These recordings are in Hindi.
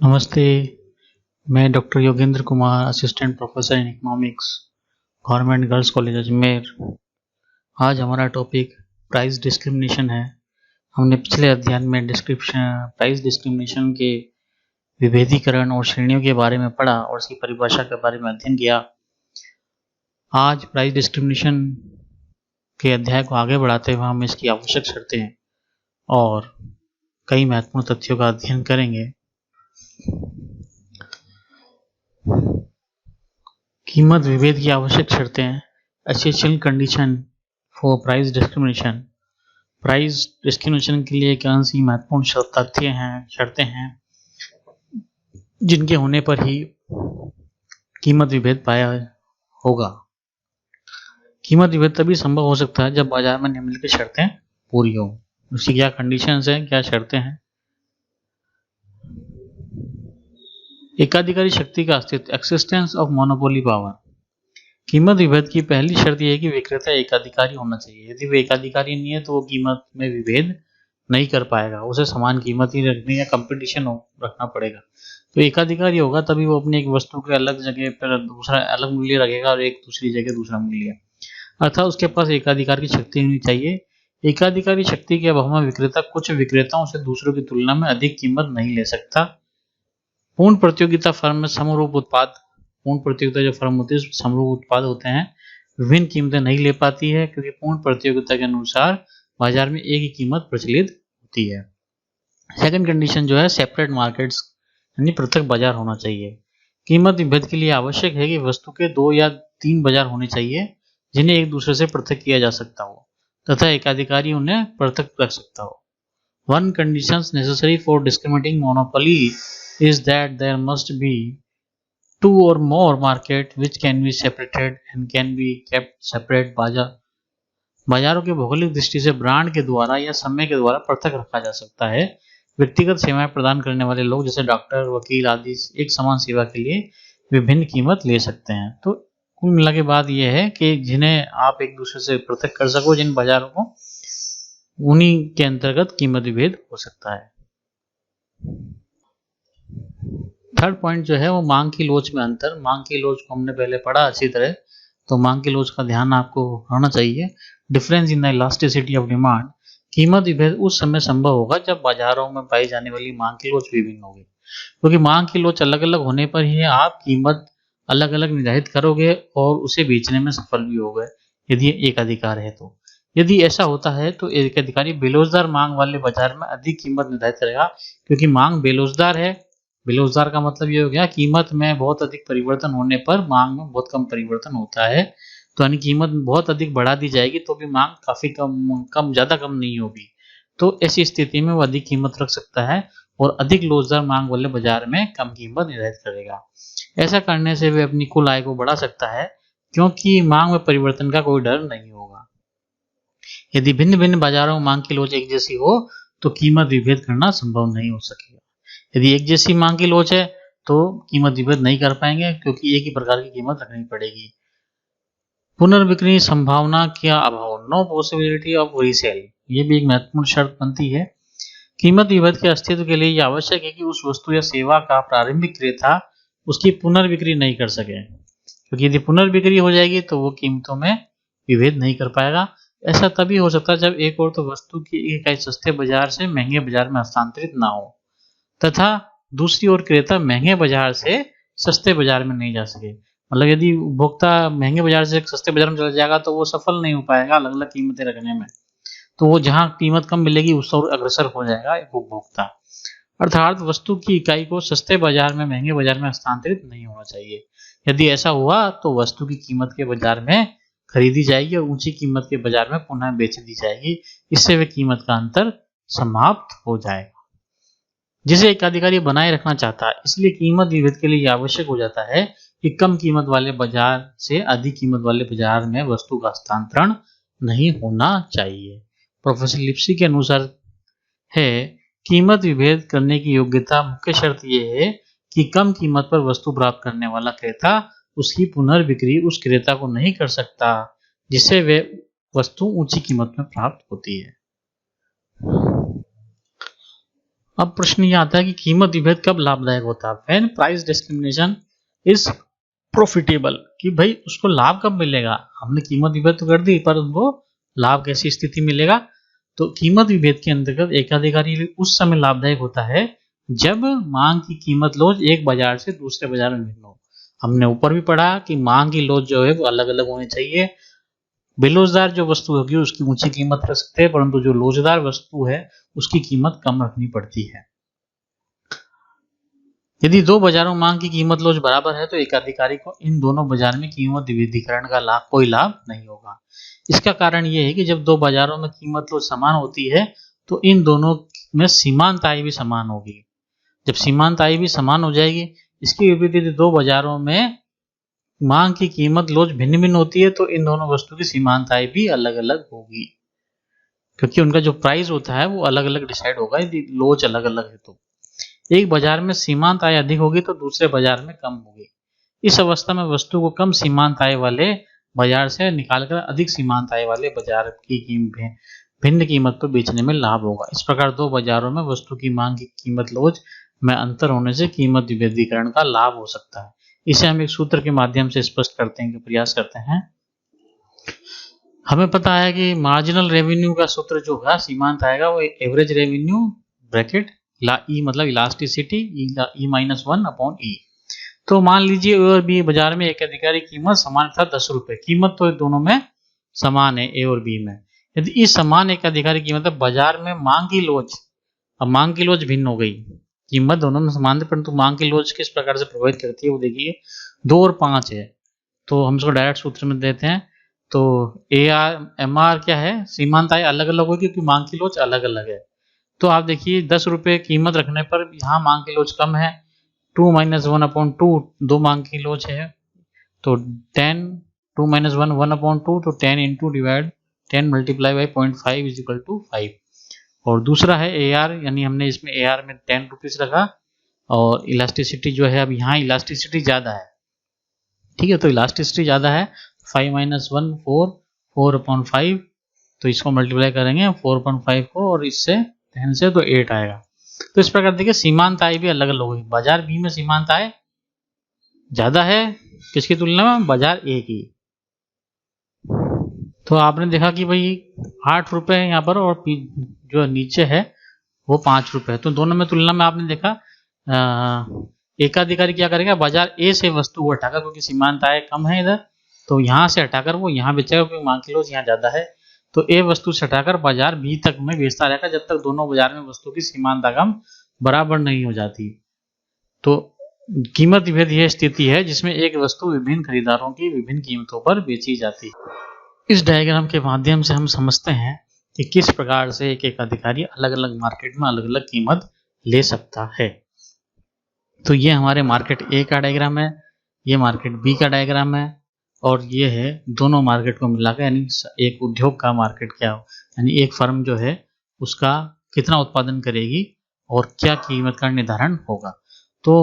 नमस्ते। मैं doctor Yogendra Kumar, assistant professor in economics, government girls college Ajmer. आज हमारा टॉपिक प्राइस डिस्क्रिमिनेशन है। हमने पिछले अध्ययन में प्राइस डिस्क्रिमिनेशन के विभेदीकरण और श्रेणियों के बारे में पढ़ा और उसकी परिभाषा के बारे में अध्ययन किया। आज प्राइस डिस्क्रिमिनेशन के अध्याय को आगे बढ़ाते हुए हम इसकी आवश्यक शर्तें और कई महत्वपूर्ण तथ्यों का अध्ययन करेंगे। कीमत विभेद की आवश्यक शर्तें, essential condition for price discrimination. Price discrimination के लिए कौन सी महत्वपूर्ण तथ्य हैं, शर्तें हैं जिनके होने पर ही कीमत विभेद पाया होगा। कीमत विभेद तभी संभव हो सकता है जब बाजार में निम्नलिखित शर्तें पूरी हो। उसकी क्या कंडीशंस हैं, क्या शर्तें हैं? एकाधिकारी शक्ति का अस्तित्व, एक्सिस्टेंस ऑफ मोनोपोली पावर। कीमत विभेद की पहली शर्त यह है कि विक्रेता एकाधिकारी होना चाहिए। यदि वो एकाधिकारी नहीं है तो वो कीमत में विभेद नहीं कर पाएगा, उसे समान कीमत ही रखनी या कंपटीशन रखना पड़ेगा। तो एकाधिकारी होगा तभी वो अपनी एक वस्तु के अलग जगह पर दूसरा अलग मूल्य रखेगा और एक दूसरी जगह दूसरा मूल्य, अर्थात उसके पास एकाधिकार की शक्ति होनी चाहिए। एकाधिकारी शक्ति के अभाव में विक्रेता कुछ विक्रेताओं से दूसरों की तुलना में अधिक कीमत नहीं ले सकता। पूर्ण प्रतियोगिता फर्म में समरूप उत्पाद, पूर्ण प्रतियोगिता जो फर्म होती है उसमें समरूप उत्पाद होते हैं, विभिन्न कीमतें नहीं ले पाती है क्योंकि पूर्ण प्रतियोगिता के अनुसार बाजार में एक ही कीमत प्रचलित होती है। सेकंड कंडीशन जो है सेपरेट मार्केट्स, यानी पृथक बाजार होना चाहिए। कीमत विभेद के लिए आवश्यक है कि वस्तु के 2 या 3 बाजार होने चाहिए जिन्हें एक दूसरे से पृथक किया जा सकता हो तथा एकाधिकारी उन्हें पृथक रख सकता हो। One condition necessary for discriminating monopoly is that there must be 2 or more market which can be separated and can be kept separate। बाजारों के भौगोलिक दृष्टि से ब्रांड के द्वारा या समय के द्वारा पृथक रखा जा सकता है। व्यक्तिगत सेवाएं प्रदान करने वाले लोग जैसे डॉक्टर, वकील आदि एक समान सेवा के लिए विभिन्न कीमत ले सकते हैं। तो कुल मिला के बात यह है कि जिन्हें आप एक दूसरे से पृथक कर सको, जिन बाजारों को, उन्हीं के अंतर्गत कीमत विभेद हो सकता है। थर्ड पॉइंट जो है वो मांग की लोच में अंतर। मांग की लोच को हमने पहले पढ़ा अच्छी तरह, तो मांग की लोच का ध्यान आपको होना चाहिए। Difference in the elasticity of demand. कीमत विभेद उस समय संभव होगा जब बाजारों में पाई जाने वाली मांग की लोच विभिन्न होगी, क्योंकि मांग की लोच अलग अलग होने पर ही आप कीमत अलग अलग निर्धारित करोगे और उसे बेचने में सफल भी होगे यदि एक अधिकार है तो। यदि ऐसा होता है तो एक अधिकारी बेरोजगार मांग वाले बाजार में अधिक कीमत निर्धारित करेगा, क्योंकि मांग बेरोजगार है। बेरोजगार का मतलब ये हो गया कीमत में बहुत अधिक परिवर्तन होने पर मांग में बहुत कम परिवर्तन होता है, तो यानी कीमत बहुत अधिक बढ़ा दी जाएगी तो भी मांग काफी कम ज्यादा कम नहीं होगी। तो ऐसी स्थिति में वो अधिक कीमत रख सकता है और अधिक रोजगार मांग वाले बाजार में कम कीमत निर्धारित करेगा। ऐसा करने से वे अपनी कुल आय को बढ़ा सकता है क्योंकि मांग में परिवर्तन का कोई डर नहीं होगा। यदि भिन्न भिन्न बाजारों में मांग की लोच एक जैसी हो तो कीमत विभेद करना संभव नहीं हो सकेगा। यदि एक जैसी मांग की लोच है तो कीमत विभेद नहीं कर पाएंगे क्योंकि एक ही प्रकार की कीमत रखनी पड़ेगी। पुनर्विक्रय संभावना का अभाव, नो पॉसिबिलिटी ऑफ रीसेल, ये भी एक महत्वपूर्ण शर्त बनती है। कीमत विभेद के अस्तित्व के लिए यह आवश्यक है कि उस वस्तु या सेवा का प्रारंभिक क्रेता उसकी पुनर्विक्री नहीं कर सके, क्योंकि यदि पुनर्विक्री हो जाएगी तो वो कीमतों में विभेद नहीं कर पाएगा। ऐसा तभी हो सकता है जब एक और तो वस्तु की इकाई सस्ते बाजार से महंगे बाजार में हस्तांतरित ना हो तथा दूसरी ओर क्रेता महंगे बाजार से सस्ते बाजार में नहीं जा सके। मतलब यदि उपभोक्ता महंगे बाजार से सस्ते बाजार में चला जाएगा तो वो सफल नहीं हो पाएगा अलग अलग कीमतें रखने में, तो वो जहां कीमत कम मिलेगी उस ओर अग्रसर हो जाएगा एक उपभोक्ता। अर्थात वस्तु की इकाई को सस्ते बाजार में महंगे बाजार में हस्तांतरित नहीं होना चाहिए। यदि ऐसा हुआ तो वस्तु की कीमत के बाजार में खरीदी जाएगी और ऊंची कीमत के बाजार में पुनः बेच दी जाएगी। इससे वे कीमत का अंतर समाप्त हो जाएगा जिसे एकाधिकारी बनाए रखना चाहता है। इसलिए कीमत विभेद के लिए आवश्यक हो जाता है कि कम कीमत वाले बाजार से अधिक कीमत वाले बाजार में वस्तु का हस्तांतरण नहीं होना चाहिए। प्रोफेसर लिप्सी के अनुसार है कीमत विभेद करने की योग्यता मुख्य शर्त यह है कि कम कीमत पर वस्तु प्राप्त करने वाला क्रेता उसकी पुनर्विक्री उस क्रेता को नहीं कर सकता जिससे वे वस्तु ऊंची कीमत में प्राप्त होती है। अब प्रश्न ये आता है कि कीमत विभेद कब लाभदायक होता है? When price discrimination is profitable, कि भाई उसको लाभ कब मिलेगा? हमने कीमत विभेद तो कर दी पर उनको लाभ कैसी स्थिति मिलेगा? तो कीमत विभेद के अंतर्गत एकाधिकारी उस समय लाभदायक होता है जब मांग की कीमत लोच एक बाजार से दूसरे बाजार में भिन्न हो। हमने ऊपर भी पढ़ा कि मांग की लोच जो है वो अलग अलग होनी चाहिए। बेलोचदार जो वस्तु होगी उसकी ऊंची कीमत रख सकते हैं, परंतु जो लोचदार वस्तु है उसकी कीमत कम रखनी पड़ती है। यदि दो बाजारों में मांग की कीमत लोच बराबर है तो एकाधिकारी को इन दोनों बाजार में कीमत विविधीकरण का कोई लाभ नहीं होगा। इसका कारण यह है कि जब दो बाजारों में कीमत लोच समान होती है तो इन दोनों में सीमांत आय भी समान होगी। जब सीमांत आय भी समान हो जाएगी, इसकी विपरीत दो बाजारों में मांग की कीमत लोच भिन्न भिन्न होती है तो इन दोनों वस्तु की सीमांत आय भी अलग अलग होगी, क्योंकि उनका जो प्राइस होता है वो अलग अलग डिसाइड होगा यदि लोच अलग अलग है। तो एक बाजार में सीमांत आय अधिक होगी तो दूसरे बाजार में कम होगी। इस अवस्था में वस्तु को कम सीमांत आय वाले बाजार से निकालकर अधिक सीमांत आय वाले बाजार की भिन्न कीमत पर बेचने में लाभ होगा। इस प्रकार दो बाजारों में वस्तु की मांग की कीमत लोच में अंतर होने से कीमत विभेदीकरण का लाभ हो सकता है। इसे हम एक सूत्र के माध्यम से स्पष्ट करते हैं, प्रयास करते हैं। हमें पता है कि मार्जिनल रेवेन्यू का सूत्र जो है सीमांत आएगा वो एवरेज रेवेन्यू ब्रैकेट ई मतलब इलास्टिसिटी ई माइनस 1/E। तो मान लीजिए ए और बी बाजार में एक अधिकारी कीमत समान था 10 रुपए, कीमत तो दोनों में समान है ए और बी में। यदि इस समान एक अधिकारी कीमत है बाजार में मांग की लोच, अब मांग की लोच भिन्न हो गई, कीमत दोनों में समान है परंतु मांग की लोच किस प्रकार से प्रभावित करती है वो देखिए 2 और 5 है। तो हम इसको डायरेक्ट सूत्र में देते हैं। तो ए आर एम आर क्या है, सीमांत आय अलग अलग होगी क्योंकि मांग की लोच अलग अलग है। तो आप देखिए 10 रुपए कीमत रखने पर यहाँ मांग की लोच कम है, 2 - 1/2 दो मांग की लोच है तो 10 2 - 1 1/2 तो 10 into divide 10 multiply by 0.5 is equal to 5। और दूसरा है ए आर, यानी हमने इसमें ए आर में 10 रुपीज रखा और इलास्टिसिटी जो है अब यहाँ इलास्टिसिटी ज़्यादा है, ठीक है। तो इलास्टिसिटी ज़्यादा है 5 - 1 4 4/5, तो इसको मल्टीप्लाई करेंगे 4/5 को और इससे 10 से तो 8 आएगा। तो इस प्रकार देखिए सीमांत आय भी अलग अलग होगी। बाजार बी में सीमांत आय ज़्यादा है किसकी तुलना में, बाजार ए की। तो आपने देखा कि भाई 8 रुपए है यहाँ पर और जो नीचे है वो 5 रुपए है, तो दोनों में तुलना में आपने देखा एकाधिकारी क्या करेगा, बाजार ए से वस्तु को हटाकर, क्योंकि सीमांत आय कम है इधर तो यहाँ से हटाकर वो यहाँ बेचेगा क्योंकि मांग की लोच यहाँ ज़्यादा है। तो ए वस्तु से हटाकर बाजार बी तक में बेचता रहेगा जब तक दोनों बाजार में वस्तु की सीमांत आगम बराबर नहीं हो जाती। तो कीमत विभेद यह स्थिति है जिसमें एक वस्तु विभिन्न खरीदारों की विभिन्न कीमतों पर बेची जाती है। इस डायग्राम के माध्यम से हम समझते हैं कि किस प्रकार से एक अधिकारी अलग अलग मार्केट में अलग अलग कीमत ले सकता है। तो ये हमारे मार्केट ए का डायग्राम है, ये मार्केट बी का डायग्राम है और ये है दोनों मार्केट को मिलाकर, यानी एक उद्योग का मार्केट क्या हो, यानी एक फर्म जो है उसका कितना उत्पादन करेगी और क्या कीमत का निर्धारण होगा। तो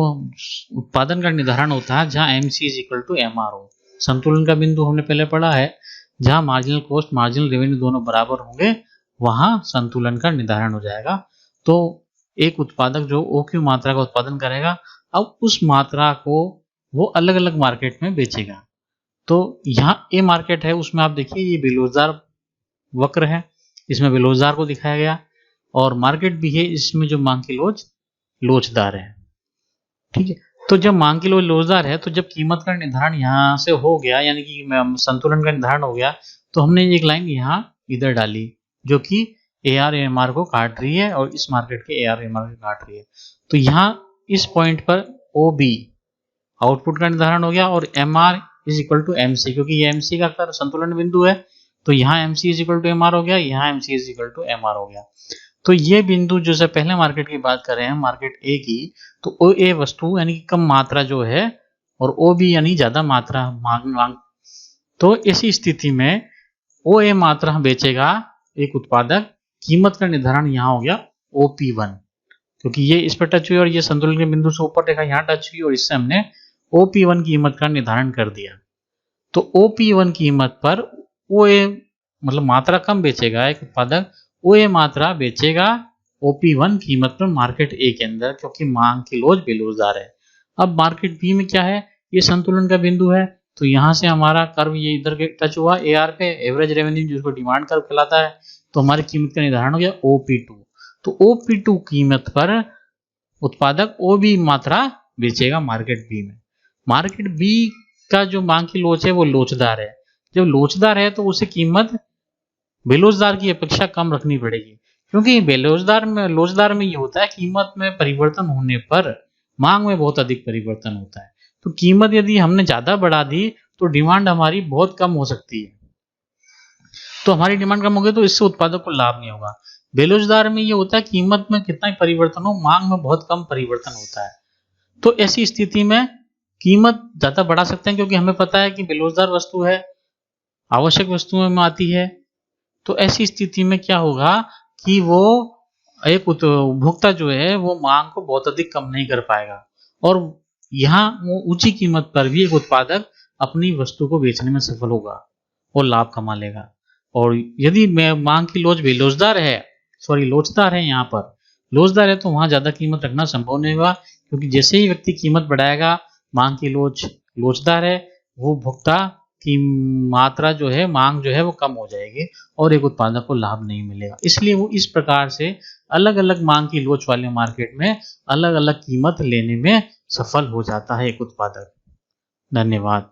उत्पादन का निर्धारण होता है जहाँ MC is equal to MR हो। संतुलन का बिंदु हमने पहले पढ़ा है, जहाँ मार्जिनल कॉस्ट मार्जिनल रेवेन्यू दोनों बराबर होंगे वहाँ संतुलन का निर्धारण हो जाएगा। तो एक उत्पादक जो OQ मात्रा का उत्पादन करेगा, अब उस मात्रा को वो अलग अलग मार्केट में बेचेगा। तो यहाँ ए मार्केट है, उसमें आप देखिए ये बेरोजगार वक्र है, इसमें बेरोजगार को दिखाया गया, और मार्केट भी है इसमें जो मांग की लोच लोचदार है, ठीक है। तो जब मांग की लोच लोचदार है तो जब कीमत का निर्धारण यहाँ से हो गया, यानी कि संतुलन का निर्धारण हो गया, तो हमने एक लाइन यहाँ इधर डाली जो कि AR/MR को काट रही है और इस मार्केट के AR/MR को काट रही है। तो यहाँ इस पॉइंट पर OB आउटपुट का निर्धारण हो गया और MR is equal to MC, क्योंकि ये MC का संतुलन बिंदु है तो यहाँ MC is equal to MR हो गया, यहाँ MC is equal to MR हो गया। तो ये बिंदु जो से पहले मार्केट की बात कर रहे हैं मार्केट ए की, तो OA वस्तु यानी कि कम मात्रा जो है और OB यानी ज्यादा मात्रा मांग, तो इसी स्थिति में OA मात्रा बेचेगा एक उत्पादक, कीमत का निर्धारण यहाँ हो गया OP1, क्योंकि ये इस पर टच हुई और ये संतुलन के बिंदु से ऊपर रेखा यहाँ टच हुई और इससे हमने OP1 कीमत का निर्धारण कर दिया। तो OP1 कीमत पर OA मतलब मात्रा कम बेचेगा एक उत्पादक, OA मात्रा बेचेगा OP1 कीमत पर मार्केट ए के अंदर, क्योंकि मांग की लोच बेलोजदार है। अब मार्केट बी में क्या है, ये संतुलन का बिंदु है, तो यहाँ से हमारा कर्व ये इधर के टच हुआ AR पे, एवरेज रेवेन्यू जिसको डिमांड कर्व कहलाता है, तो हमारी कीमत का निर्धारण हो गया OP2। तो OP2 कीमत पर उत्पादक OB मात्रा बेचेगा मार्केट बी में। मार्केट बी का जो मांग की लोच है वो लोचदार है। जब लोचदार है तो उसे कीमत बेलोजदार की अपेक्षा कम रखनी पड़ेगी, क्योंकि लोचदार में ये होता है कीमत में परिवर्तन होने पर मांग में बहुत अधिक परिवर्तन होता है। तो कीमत यदि हमने ज्यादा बढ़ा दी तो डिमांड हमारी बहुत कम हो सकती है, तो हमारी डिमांड कम होगी तो इससे उत्पादक को लाभ नहीं होगा। बेलोजदार में ये होता है कीमत में कितना ही परिवर्तन हो, मांग में बहुत कम परिवर्तन होता है। तो ऐसी स्थिति में कीमत ज्यादा बढ़ा सकते हैं, क्योंकि हमें पता है कि बेलोजदार वस्तु है, आवश्यक वस्तुओं में आती है। तो ऐसी स्थिति में क्या होगा कि वो एक उपभोक्ता जो है वो मांग को बहुत अधिक कम नहीं कर पाएगा, और यहाँ वो ऊंची कीमत पर भी एक उत्पादक अपनी वस्तु को बेचने में सफल होगा और लाभ कमा लेगा। और यदि मांग की लोच भी लोचदार है, यहाँ पर लोचदार है, तो वहां ज्यादा कीमत रखना संभव नहीं होगा, क्योंकि जैसे ही व्यक्ति कीमत बढ़ाएगा, मांग की लोचदार है, वो भुगता की मात्रा जो है, मांग जो है वो कम हो जाएगी और एक उत्पादक को लाभ नहीं मिलेगा। इसलिए वो इस प्रकार से अलग अलग मांग की लोच वाले मार्केट में अलग अलग कीमत लेने में सफल हो जाता है एक उत्पादक। धन्यवाद।